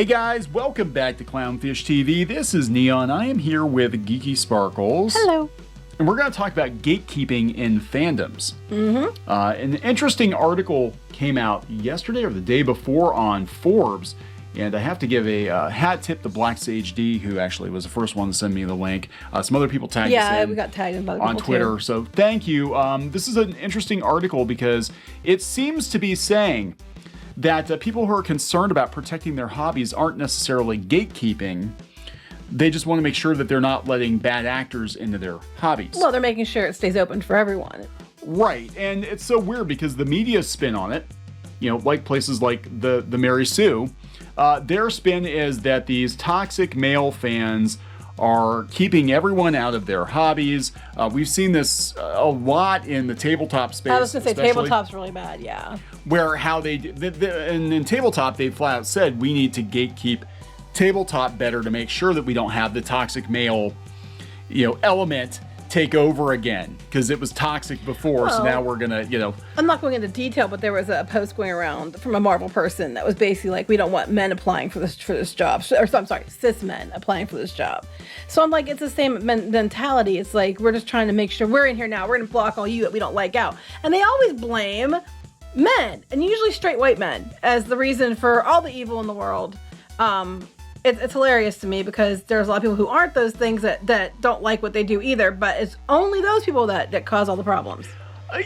Hey guys, welcome back to Clownfish TV. This is Neon. I am here with Geeky Sparkles. Hello. And we're going to talk about gatekeeping in fandoms. An interesting article came out yesterday or the day before on Forbes. And I have to give a hat tip to Black Sage D, who actually was the first one to send me the link. Some other people tagged us in. We got tagged in by on Twitter. Too. So thank you. This is an interesting article because it seems to be saying that people who are concerned about protecting their hobbies aren't necessarily gatekeeping. They just want to make sure that they're not letting bad actors into their hobbies. Well, they're making sure it stays open for everyone. Right, and it's so weird because the media spin on it, like places like the Mary Sue, their spin is that these toxic male fans are keeping everyone out of their hobbies. We've seen this a lot in the tabletop space. I was going to say tabletop's really bad, yeah. Where how they in tabletop they flat out said we need to gatekeep tabletop better to make sure that we don't have the toxic male, element take over again because it was toxic before. So now we're gonna, I'm not going into detail, but there was a post going around from a Marvel person that was basically like, we don't want men applying for this job, or I'm sorry, cis men applying for this job. So I'm like, it's the same mentality. It's like we're just trying to make sure we're in here now. We're gonna block all you that we don't like out, and they always blame men, and usually straight white men, as the reason for all the evil in the world. It's hilarious to me because there's a lot of people who aren't those things that don't like what they do either, but it's only those people that cause all the problems.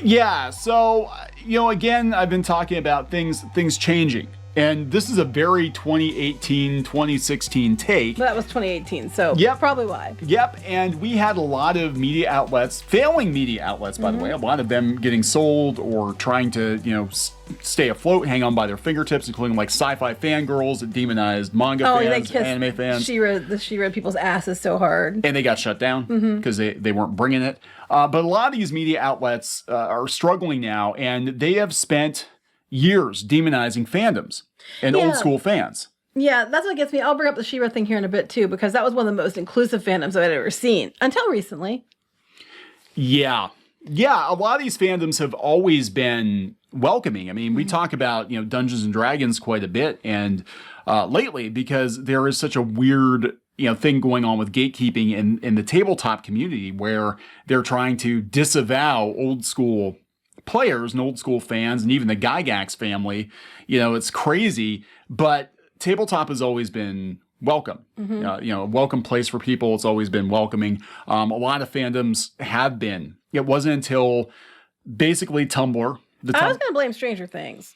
Yeah, so, again, I've been talking about things changing. And this is a very 2018, 2016 take. But that was 2018, so probably why. Yep, and we had a lot of media outlets, failing media outlets, by the way, a lot of them getting sold or trying to, stay afloat, hang on by their fingertips, including like sci-fi fangirls that demonized manga fans, anime fans. She read people's asses so hard. And they got shut down because they weren't bringing it. But a lot of these media outlets are struggling now, and they have spent years demonizing fandoms and old school fans. Yeah, that's what gets me. I'll bring up the She-Ra thing here in a bit too, because that was one of the most inclusive fandoms I've ever seen until recently. Yeah, a lot of these fandoms have always been welcoming. I mean, we talk about Dungeons and Dragons quite a bit, and lately because there is such a weird thing going on with gatekeeping in the tabletop community where they're trying to disavow old school players and old school fans and even the Gygax family. It's crazy, but tabletop has always been welcome. A welcome place for people. It's always been welcoming. A lot of fandoms have been. It wasn't until basically Tumblr. I was going to blame Stranger Things.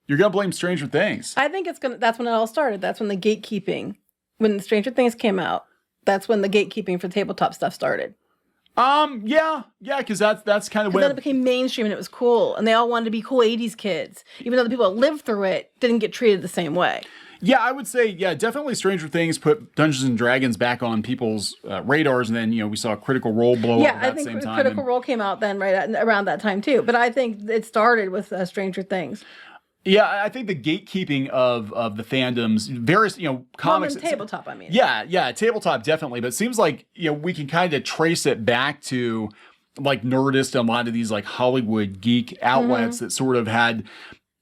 You're going to blame Stranger Things? I think that's when it all started. That's when the gatekeeping, when Stranger Things came out, that's when the gatekeeping for tabletop stuff started. Yeah, because that's kind of when then it became mainstream and it was cool, and they all wanted to be cool 80s kids, even though the people that lived through it didn't get treated the same way. Yeah, I would say, definitely Stranger Things put Dungeons and Dragons back on people's radars, and then, we saw Critical Role blow up at that same time. Yeah, I think Critical Role came out then around that time too, but I think it started with Stranger Things. Yeah, I think the gatekeeping of the fandoms, various, comics. Well, tabletop, I mean. Yeah, tabletop, definitely. But it seems like, we can kind of trace it back to, like, Nerdist and a lot of these, like, Hollywood geek outlets that sort of had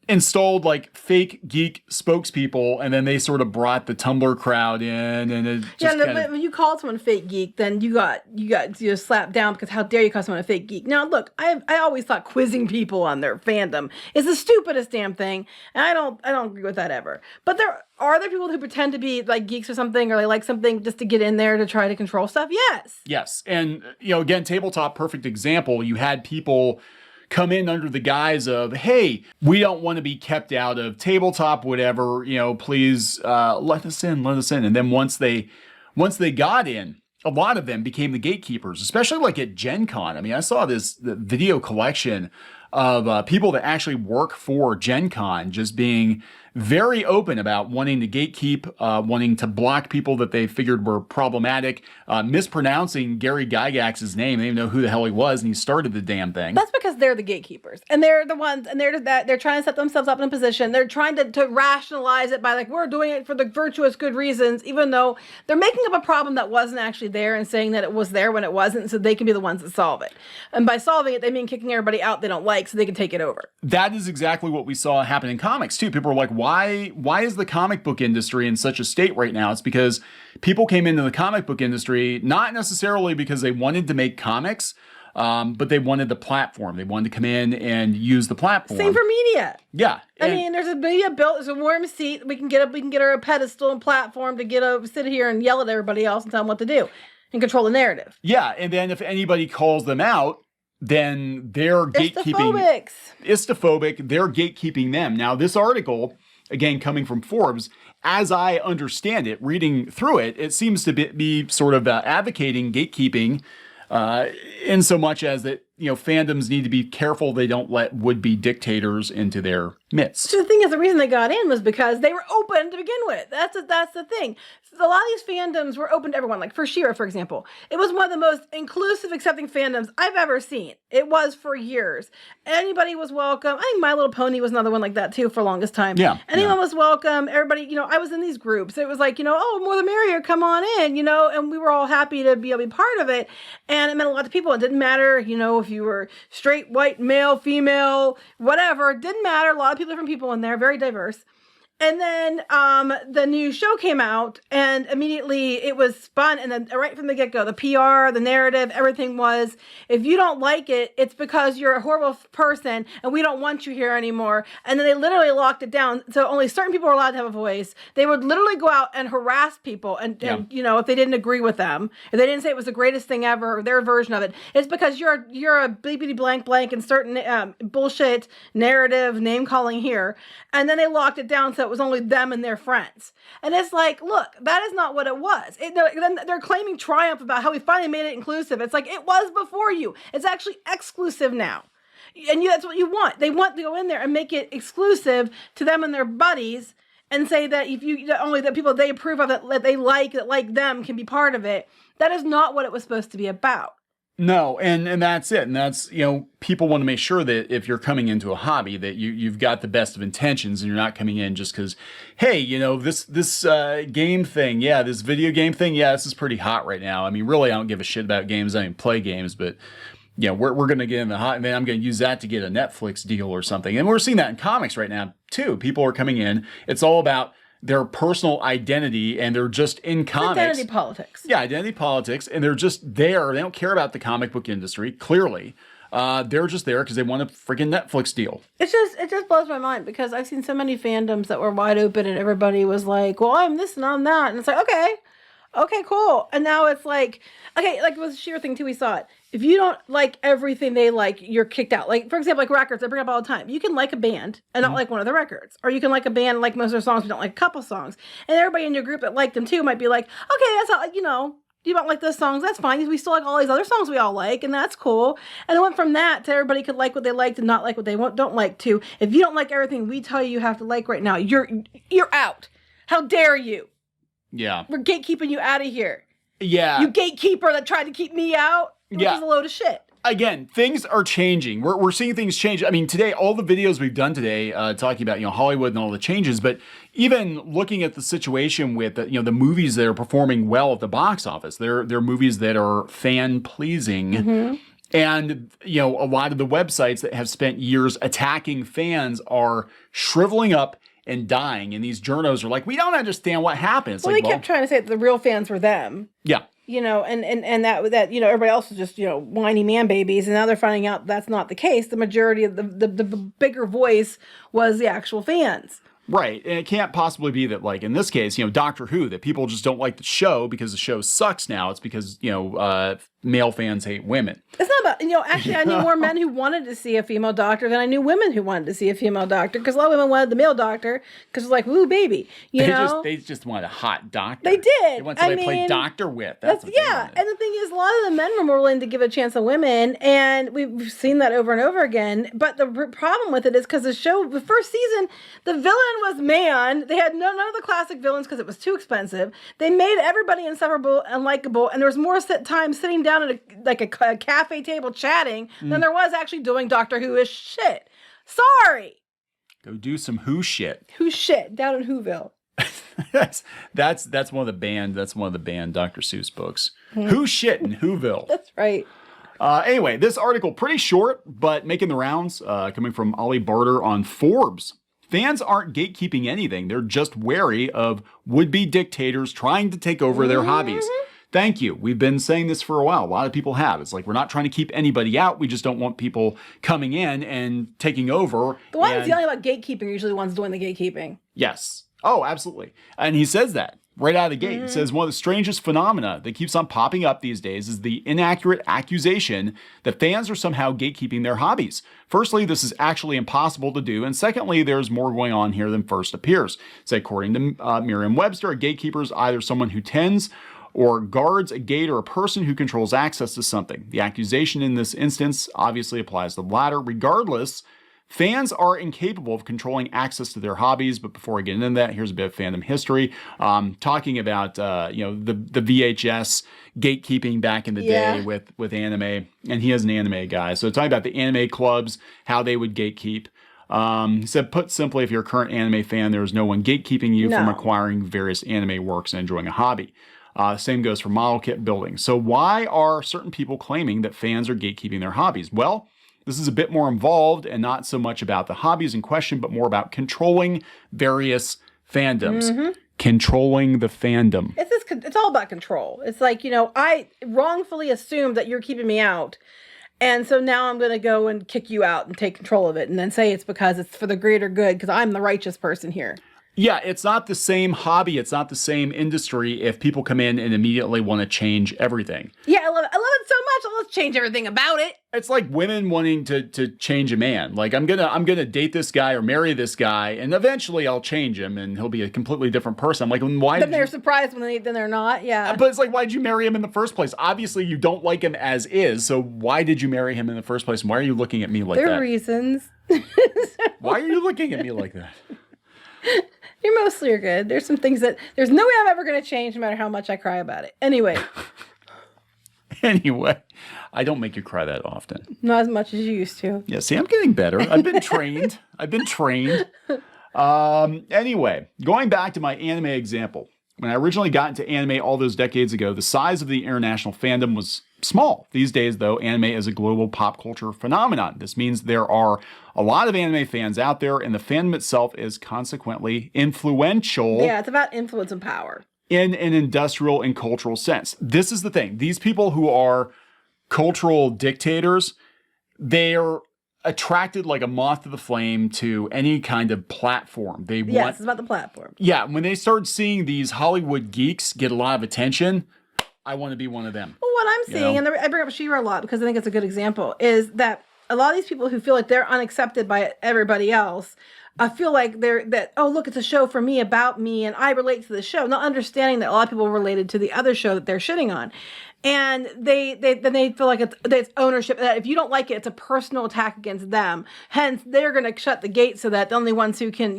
installed like fake geek spokespeople, and then they sort of brought the Tumblr crowd in, and it just but when you called someone a fake geek, then you got slapped down because how dare you call someone a fake geek? Now look, I always thought quizzing people on their fandom is the stupidest damn thing, and I don't agree with that ever. But are there people who pretend to be like geeks or something, or they like something just to get in there to try to control stuff? Yes, and again, tabletop, perfect example. You had people come in under the guise of, hey, we don't want to be kept out of tabletop, whatever, please let us in. And then once they got in, a lot of them became the gatekeepers, especially like at Gen Con. I mean, I saw the video collection of people that actually work for Gen Con just being very open about wanting to gatekeep, wanting to block people that they figured were problematic, mispronouncing Gary Gygax's name. They didn't know who the hell he was, and he started the damn thing. That's because they're the gatekeepers, and they're the ones, and they're trying to set themselves up in a position. They're trying to rationalize it by like, we're doing it for the virtuous good reasons, even though they're making up a problem that wasn't actually there and saying that it was there when it wasn't, so they can be the ones that solve it. And by solving it, they mean kicking everybody out they don't like so they can take it over. That is exactly what we saw happen in comics too. People were like, Why is the comic book industry in such a state right now? It's because people came into the comic book industry not necessarily because they wanted to make comics, but they wanted the platform. They wanted to come in and use the platform. Same for media. Yeah. I mean, there's a media built. There's a warm seat. We can get her a pedestal and platform to sit here and yell at everybody else and tell them what to do and control the narrative. Yeah, and then if anybody calls them out, then they're gatekeeping. Istophobic. They're gatekeeping them. Now, this article, again, coming from Forbes, as I understand it, reading through it, it seems to be sort of advocating gatekeeping in so much as that, fandoms need to be careful they don't let would-be dictators into their midst. So the thing is, the reason they got in was because they were open to begin with. That's the thing. So a lot of these fandoms were open to everyone. Like for She-Ra, for example, it was one of the most inclusive, accepting fandoms I've ever seen. It was for years. Anybody was welcome. I think My Little Pony was another one like that too for the longest time. Yeah. Anyone was welcome. Everybody, I was in these groups. It was like, oh, more the merrier, come on in, and we were all happy to be able to be part of it. And it meant a lot to people. It didn't matter, if you were straight, white, male, female, whatever. It didn't matter. A lot of different people in there, very diverse. And then the new show came out, and immediately it was spun. And then right from the get-go, the PR, the narrative, everything was, if you don't like it, it's because you're a horrible person, and we don't want you here anymore. And then they literally locked it down, so only certain people were allowed to have a voice. They would literally go out and harass people, and if they didn't agree with them, if they didn't say it was the greatest thing ever, their version of it, it's because you're a bleepity blank and certain bullshit narrative name calling here. And then they locked it down, so it was only them and their friends. And it's like, look, that is not what it was. They're claiming triumph about how we finally made it inclusive. It's like, it was before you. It's actually exclusive now. And that's what you want. They want to go in there and make it exclusive to them and their buddies and say that only the people they approve of, that they that like them, can be part of it. That is not what it was supposed to be about. No, and that's it. And that's, people want to make sure that if you're coming into a hobby that you've got the best of intentions and you're not coming in just because, hey, this game thing, this video game thing, this is pretty hot right now. I mean, really, I don't give a shit about games. I mean, play games, but we're going to get in the hot, and then I'm going to use that to get a Netflix deal or something. And we're seeing that in comics right now, too. People are coming in. It's all about their personal identity, and they're just in comics. Identity politics. Yeah, identity politics, and they're just there. They don't care about the comic book industry, clearly. They're just there because they want a freaking Netflix deal. It just blows my mind, because I've seen so many fandoms that were wide open, and everybody was like, well, I'm this and I'm that. And it's like, okay, cool. And now it's like, okay, like with the She-Ra thing too, we saw it. If you don't like everything they like, you're kicked out. Like, for example, like records, I bring up all the time. You can like a band and not like one of the records. Or you can like a band and like most of their songs, but don't like a couple songs. And everybody in your group that liked them too might be like, okay, that's all, you don't like those songs, that's fine. We still like all these other songs we all like, and that's cool. And it went from that to everybody could like what they liked and not like what they don't like to. If you don't like everything we tell you have to like right now, you're out. How dare you? Yeah. We're gatekeeping you out of here. Yeah. You gatekeeper that tried to keep me out, which is a load of shit. Again, things are changing. We're seeing things change. I mean, today, all the videos we've done today, talking about, Hollywood and all the changes, but even looking at the situation with, the movies that are performing well at the box office, they're movies that are fan-pleasing. Mm-hmm. And, a lot of the websites that have spent years attacking fans are shriveling up and dying. And these journos are like, we don't understand what happened. It's they kept trying to say that the real fans were them. Yeah. And that everybody else was just, whiny man babies. And now they're finding out that's not the case. The majority of the bigger voice was the actual fans. Right. And it can't possibly be that, like, in this case, Doctor Who, that people just don't like the show because the show sucks now. It's because, male fans hate women. It's not about, actually, I knew more men who wanted to see a female doctor than I knew women who wanted to see a female doctor, because a lot of women wanted the male doctor because it's like, woo, baby. They just wanted a hot doctor. They did. They want somebody to play doctor with. That's what yeah. And the thing is, a lot of the men were more willing to give a chance to women, and we've seen that over and over again. But the problem with it is because the first season, the villain was man. They had none of the classic villains because it was too expensive. They made everybody insufferable and likable, and there was more time sitting down at a cafe table chatting than there was actually doing Doctor Who-ish shit. Sorry. Go do some Who shit. Who shit down in Whoville. that's one of the banned Dr. Seuss books. Who shit in Whoville. That's right. Anyway, this article pretty short, but making the rounds, coming from Ollie Barter on Forbes. Fans aren't gatekeeping anything. They're just wary of would-be dictators trying to take over their hobbies. Thank you. We've been saying this for a while. A lot of people have. It's like, we're not trying to keep anybody out. We just don't want people coming in and taking over. The ones yelling about gatekeeping are usually the ones doing the gatekeeping. Yes. Oh, absolutely. And he says that right out of the gate. He says one of the strangest phenomena that keeps on popping up these days is the inaccurate accusation that fans are somehow gatekeeping their hobbies. Firstly, this is actually impossible to do. And secondly, there's more going on here than first appears. So according to Merriam-Webster, a gatekeeper is either someone who tends or guards a gate or a person who controls access to something. The accusation in this instance obviously applies to the latter. Regardless, fans are incapable of controlling access to their hobbies. But before I get into that, here's a bit of fandom history. Talking about the VHS gatekeeping back in the day with anime, and he is an anime guy. So talking about the anime clubs, how they would gatekeep. He said, put simply, if you're a current anime fan, there is no one gatekeeping you from acquiring various anime works and enjoying a hobby. Same goes for model kit building. So why are certain people claiming that fans are gatekeeping their hobbies? Well, this is a bit more involved and not so much about the hobbies in question, but more about controlling various fandoms. Controlling the fandom. It's all about control. It's like, I wrongfully assumed that you're keeping me out. And so now I'm going to go and kick you out and take control of it and then say it's because it's for the greater good because I'm the righteous person here. Yeah, it's not the same hobby. It's not the same industry if people come in and immediately want to change everything. Yeah, I love it so much. Let's change everything about it. It's like women wanting to change a man. Like, I'm gonna date this guy or marry this guy, and eventually I'll change him, and he'll be a completely different person. I'm like, why? Then they're surprised then they're not. Yeah. But it's like, why did you marry him in the first place? Obviously, you don't like him as is. So why did you marry him in the first place? And why are you looking at me like that? There are reasons. Why are you looking at me like that? You're mostly good. There's some things that there's no way I'm ever going to change no matter how much I cry about it. Anyway, I don't make you cry that often. Not as much as you used to. Yeah, see, I'm getting better. I've been trained. Anyway, going back to my anime example. When I originally got into anime all those decades ago, the size of the international fandom was small. These days, though, anime is a global pop culture phenomenon. This means there are a lot of anime fans out there, and the fandom itself is consequently influential. Yeah, it's about influence and power. In an industrial and cultural sense. This is the thing. These people who are cultural dictators, they're attracted like a moth to the flame to any kind of platform. Yes, it's about the platform. Yeah, when they start seeing these Hollywood geeks get a lot of attention, I want to be one of them. Well, what I'm seeing, and I bring up She-Ra a lot because I think it's a good example, is that a lot of these people who feel like they're unaccepted by everybody else, I feel like look, it's a show for me, about me, and I relate to the show, not understanding that a lot of people related to the other show that they're shitting on. And they feel like it's ownership, that if you don't like it, it's a personal attack against them. Hence, they're going to shut the gate so that the only ones who can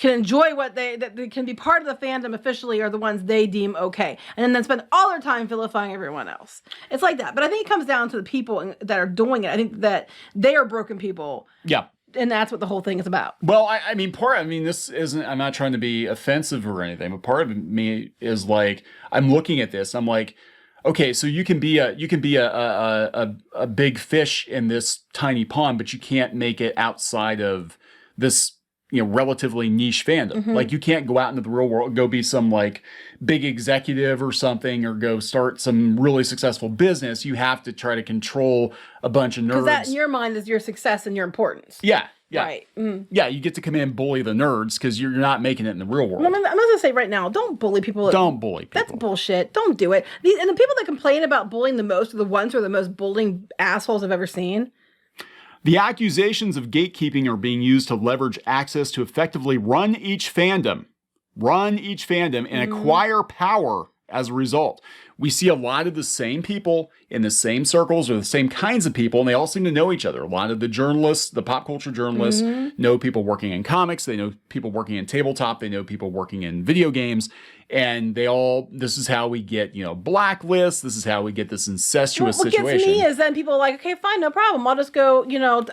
enjoy that they can be part of the fandom officially are the ones they deem okay. And then spend all their time vilifying everyone else. It's like that. But I think it comes down to the people that are doing it. I think that they are broken people. Yeah. And that's what the whole thing is about. Well, this isn't, I'm not trying to be offensive or anything, but part of me is like, I'm looking at this, I'm like, okay, so you can be a big fish in this tiny pond, but you can't make it outside of this, relatively niche fandom. Mm-hmm. Like, you can't go out into the real world, go be some like big executive or something, or go start some really successful business. You have to try to control a bunch of nerds. Because that in your mind is your success and your importance. Yeah. Yeah. Right. Mm. Yeah, you get to come in and bully the nerds because you're not making it in the real world. I'm going to say right now, don't bully people. Don't bully people. That's bullshit. Don't do it. And the people that complain about bullying the most are the ones who are the most bullying assholes I've ever seen. The accusations of gatekeeping are being used to leverage access to effectively run each fandom, and acquire power as a result. We see a lot of the same people in the same circles, or the same kinds of people, and they all seem to know each other. A lot of the journalists, the pop culture journalists, know people working in comics. They know people working in tabletop. They know people working in video games. And this is how we get, blacklists. This is how we get this incestuous What situation. gets me is then people are like, okay, fine, no problem. I'll just go,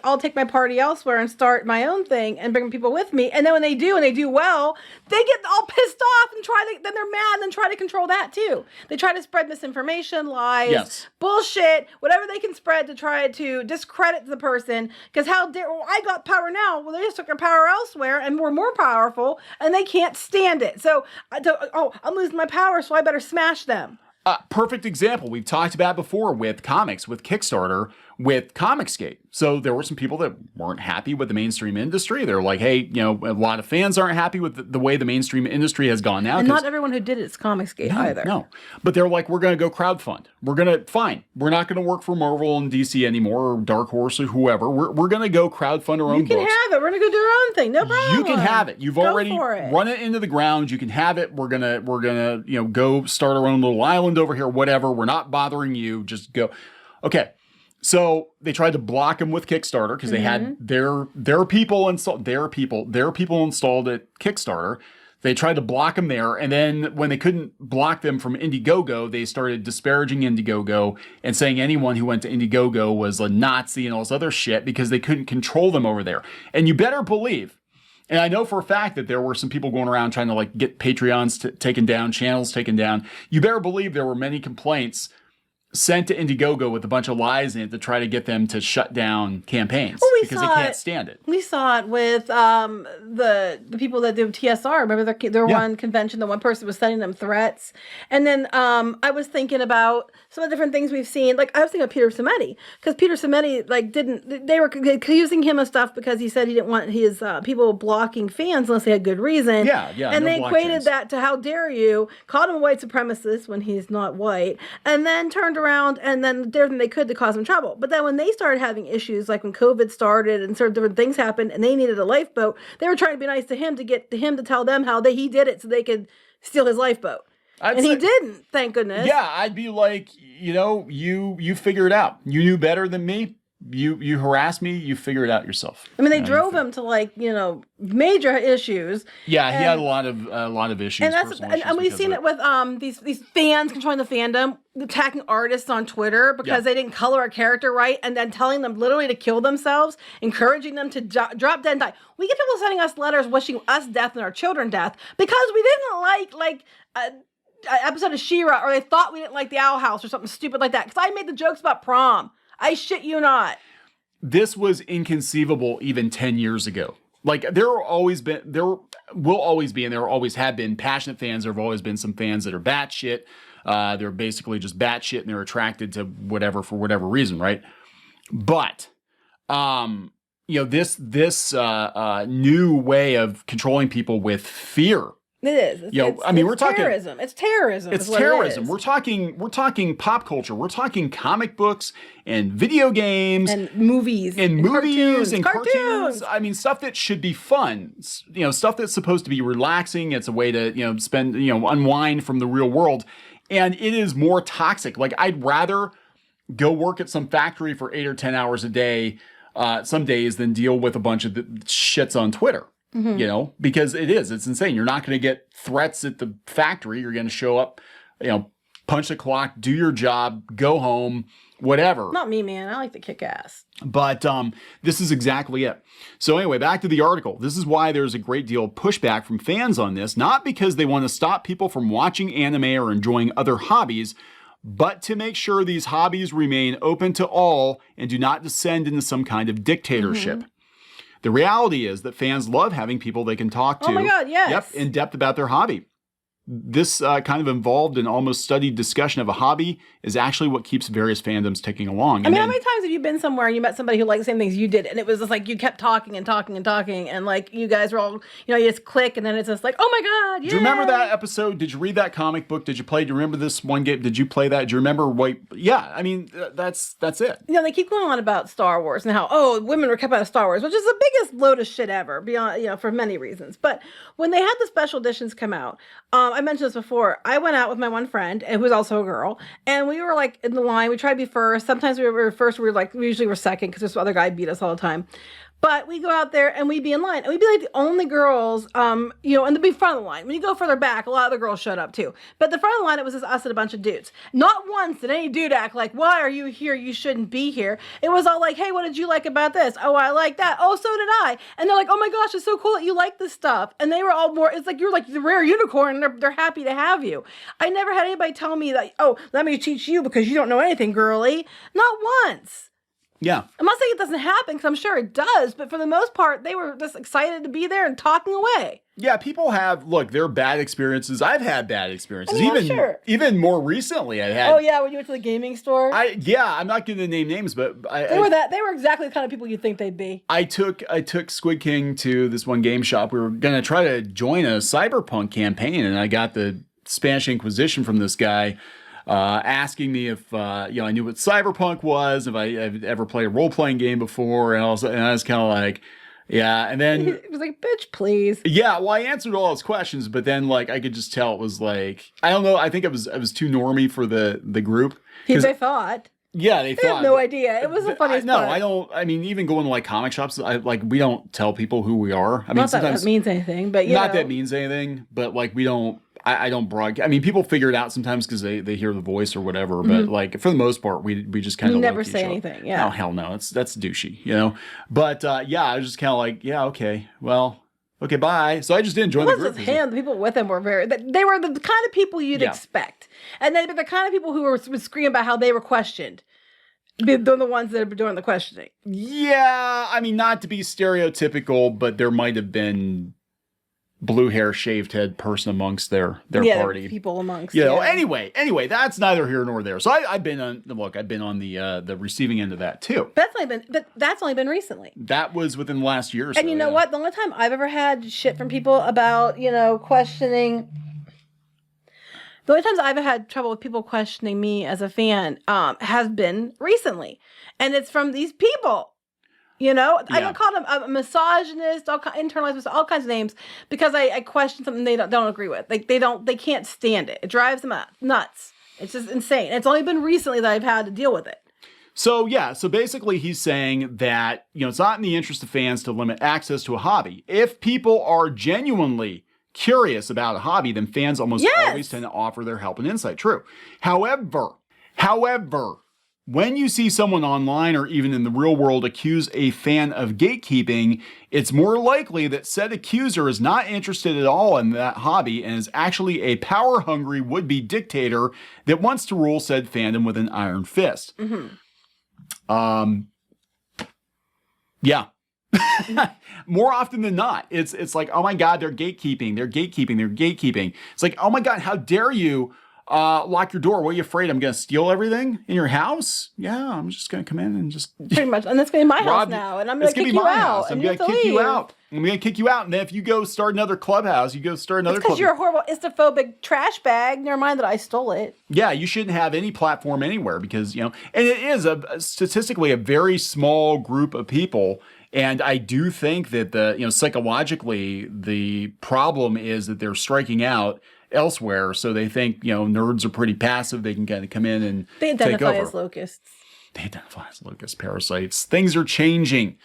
I'll take my party elsewhere and start my own thing and bring people with me. And then when they do and they do well, they get all pissed off and then they're mad and try to control that too. They try to spread misinformation, lies, bullshit, whatever they can spread to try to discredit the person. Because I got power now. Well, they just took their power elsewhere and were more powerful and they can't stand it. So, I'm losing my power, so I better smash them. Perfect example. We've talked about before with comics, with Kickstarter, with Comicsgate. So there were some people that weren't happy with the mainstream industry. They're like, hey, a lot of fans aren't happy with the way the mainstream industry has gone now. And not everyone who did it is Comicsgate either. No, but they're like, we're going to go crowdfund. We're not going to work for Marvel and DC anymore, or Dark Horse or whoever. We're going to go crowdfund our own books. You can have it. We're going to go do our own thing. No problem. You can have it. You've already run it into the ground. You can have it. We're gonna go start our own little island over here. Whatever. We're not bothering you. Just go. Okay. So they tried to block them with Kickstarter because they had their people installed at Kickstarter. They tried to block them there, and then when they couldn't block them from Indiegogo, they started disparaging Indiegogo and saying anyone who went to Indiegogo was a Nazi and all this other shit because they couldn't control them over there. And you better believe, and I know for a fact that there were some people going around trying to get Patreons taken down, channels taken down. You better believe there were many complaints sent to Indiegogo with a bunch of lies in it to try to get them to shut down campaigns because they can't stand it. We saw it with the people that do TSR. Remember their one convention, the one person was sending them threats. And then I was thinking about some of the different things we've seen. Like I was thinking of Peter Simeti, because Peter Simeti they were accusing him of stuff because he said he didn't want his people blocking fans unless they had good reason. Yeah. And they equated that to how dare you, called him a white supremacist when he's not white, and then turned around and then did everything they could to cause him trouble. But then when they started having issues, like when COVID started and certain different things happened and they needed a lifeboat, they were trying to be nice to him to get him to tell them how he did it so they could steal his lifeboat. He didn't, thank goodness. Yeah, I'd be like, you figure it out. You knew better than me. You harassed me. You figure it out yourself. I mean, they drove him to major issues. Yeah, he had a lot of issues. And we've seen it with these fans controlling the fandom, attacking artists on Twitter because they didn't color a character right, and then telling them literally to kill themselves, encouraging them to drop dead and die. We get people sending us letters wishing us death and our children death because we didn't like an episode of She-Ra, or they thought we didn't like the Owl House or something stupid like that because I made the jokes about prom. I shit you not. This was inconceivable even 10 years ago. There will always be, and there always have been passionate fans. There have always been some fans that are batshit. They're basically just batshit and they're attracted to whatever for whatever reason, right? But, this new way of controlling people with fear. It is. We're talking terrorism. It's terrorism. It's terrorism. We're talking pop culture. We're talking comic books and video games and movies and cartoons. I mean, stuff that should be fun. Stuff that's supposed to be relaxing. It's a way to spend unwind from the real world, and it is more toxic. I'd rather go work at some factory for 8 or 10 hours a day some days than deal with a bunch of shits on Twitter. Mm-hmm. Because it's insane. You're not going to get threats at the factory. You're going to show up, punch the clock, do your job, go home, whatever. Not me, man. I like to kick ass. But this is exactly it. So anyway, back to the article. This is why there's a great deal of pushback from fans on this, not because they want to stop people from watching anime or enjoying other hobbies, but to make sure these hobbies remain open to all and do not descend into some kind of dictatorship. Mm-hmm. The reality is that fans love having people they can talk to. Oh my God, yes. Yep, in depth about their hobby. This kind of involved and almost studied discussion of a hobby is actually what keeps various fandoms ticking along. How many times have you been somewhere and you met somebody who liked the same things you did, and it was just you kept talking and talking and talking, and you guys were all, you just click, and then it's just oh my God, yeah. Do you remember that episode? Did you read that comic book? Did you play? Do you remember this one game? Did you play that? Do you remember what? Yeah, I mean, that's it. They keep going on about Star Wars and how, women were kept out of Star Wars, which is the biggest load of shit ever, beyond, for many reasons. But when they had the special editions come out, I mentioned this before, I went out with my one friend, who was also a girl, and we were in the line. We tried to be first. Sometimes we were first. We usually were second because this other guy beat us all the time. But we go out there and we'd be in line, and we'd be like the only girls, and to be front of the line. When you go further back, a lot of the girls showed up too. But the front of the line, it was just us and a bunch of dudes. Not once did any dude act like, why are you here? You shouldn't be here. It was all like, hey, what did you like about this? Oh, I like that. Oh, so did I. And they're like, oh my gosh, it's so cool that you like this stuff. And they were all more, it's like, you're like the rare unicorn, and they're happy to have you. I never had anybody tell me that, oh, let me teach you because you don't know anything, girly. Not once. Yeah. I'm not saying it doesn't happen, because I'm sure it does, but for the most part, they were just excited to be there and talking away. Yeah, people have, look, there are bad experiences. I've had bad experiences. Even more recently, I had. Oh, yeah, when you went to the gaming store? I'm not going to name names, but they were exactly the kind of people you'd think they'd be. I took Squid King to this one game shop. We were going to try to join a cyberpunk campaign, and I got the Spanish Inquisition from this guy. Asking me if I knew what cyberpunk was, if I'd ever played a role-playing game before, and I was kind of like, yeah. And then it was like, bitch, please. Yeah, well, I answered all his questions, but then like I could just tell it was like, I don't know. I think I was too normy for the group. They thought. Yeah, they thought. Have no idea. It was the funniest part. No, I don't. I mean, even going to like comic shops, we don't tell people who we are. I mean, not sometimes that means anything, but not that means anything, but like we don't. I don't broadcast. I mean, people figure it out sometimes because they hear the voice or whatever. But like for the most part, we just kind of never say anything. Yeah. Oh hell no, that's douchey, But yeah, I was just kind of like, yeah, okay, well, okay, bye. So I just didn't join the group. The people with him were they were the kind of people you'd expect, and they were the kind of people who would scream about how they were questioned. They're the ones that are doing the questioning. Yeah, I mean, not to be stereotypical, but there might have been blue hair, shaved head person amongst their party. People amongst. Anyway, that's neither here nor there. So I've been on the receiving end of that too. That's only been recently. That was within the last year or so. And you know what? The only time I've ever had shit from people about, questioning. The only times I've had trouble with people questioning me as a fan has been recently. And it's from these people. I don't call them a misogynist, internalized, all kinds of names, because I question something they don't agree with. Like they can't stand it. It drives them nuts. It's just insane. It's only been recently that I've had to deal with it. So basically he's saying that, it's not in the interest of fans to limit access to a hobby. If people are genuinely curious about a hobby, then fans almost always tend to offer their help and insight. True. However, when you see someone online or even in the real world accuse a fan of gatekeeping, it's more likely that said accuser is not interested at all in that hobby and is actually a power-hungry would-be dictator that wants to rule said fandom with an iron fist. Mm-hmm. Yeah. More often than not, it's like, oh my God, they're gatekeeping. It's like, oh my God, how dare you lock your door? What are you afraid? I'm going to steal everything in your house? Yeah, I'm just going to come in and just... Pretty much. And that's going to be my house now. And I'm going to kick you out. I'm going to kick you out. I'm going to kick you out. And then if you go start another clubhouse, because you're a horrible istophobic trash bag. Never mind that I stole it. Yeah, you shouldn't have any platform anywhere because, and it is statistically a very small group of people. And I do think that psychologically, the problem is that they're striking out elsewhere. So they think, nerds are pretty passive. They can kind of come in and they identify take over. As locusts. They identify as locust parasites. Things are changing.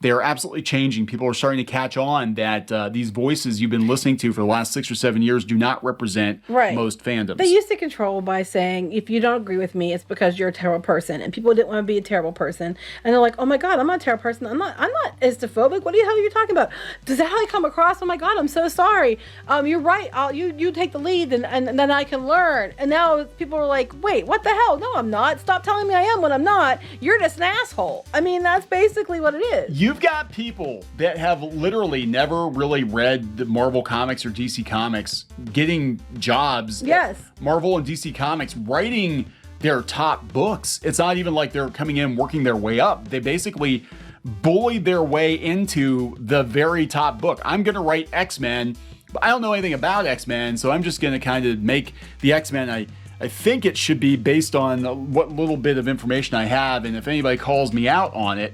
They are absolutely changing. People are starting to catch on that these voices you've been listening to for the last 6 or 7 years do not represent most fandoms. They used to control by saying, if you don't agree with me, it's because you're a terrible person. And people didn't want to be a terrible person. And they're like, oh my God, I'm not a terrible person. I'm not istophobic. What the hell are you talking about? Does that how I come across? Oh my God, I'm so sorry. You're right. You take the lead and then I can learn. And now people are like, wait, what the hell? No, I'm not. Stop telling me I am when I'm not. You're just an asshole. I mean, that's basically what it is. You've got people that have literally never really read the Marvel Comics or DC Comics getting jobs at Marvel and DC Comics writing their top books. It's not even like they're coming in working their way up. They basically bullied their way into the very top book. I'm going to write X-Men, but I don't know anything about X-Men, so I'm just going to kind of make the X-Men I think it should be based on what little bit of information I have, and if anybody calls me out on it,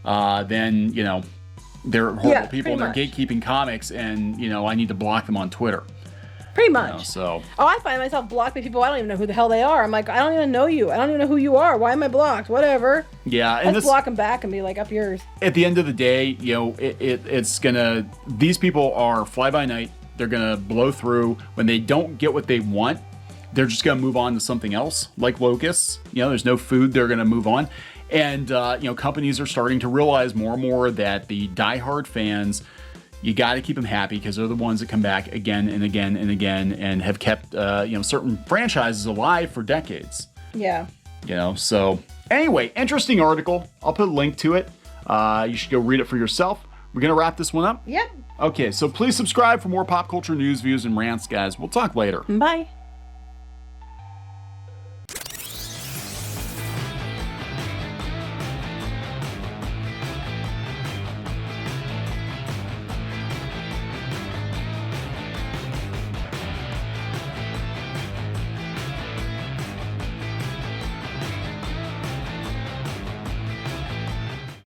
then, they're horrible people and they're gatekeeping comics and, I need to block them on Twitter. Pretty much. So. Oh, I find myself blocked by people I don't even know who the hell they are. I'm like, I don't even know you. I don't even know who you are. Why am I blocked? Whatever. Yeah, and Let's block them back and be like, up yours. At the end of the day, it's gonna. These people are fly by night. They're gonna blow through. When they don't get what they want, they're just gonna move on to something else, like locusts. There's no food. They're gonna move on, and companies are starting to realize more and more that the diehard fans. You got to keep them happy because they're the ones that come back again and again and again and have kept certain franchises alive for decades. Yeah. So anyway, interesting article. I'll put a link to it. You should go read it for yourself. We're going to wrap this one up. Yep. Okay, so please subscribe for more pop culture news, views, and rants, guys. We'll talk later. Bye.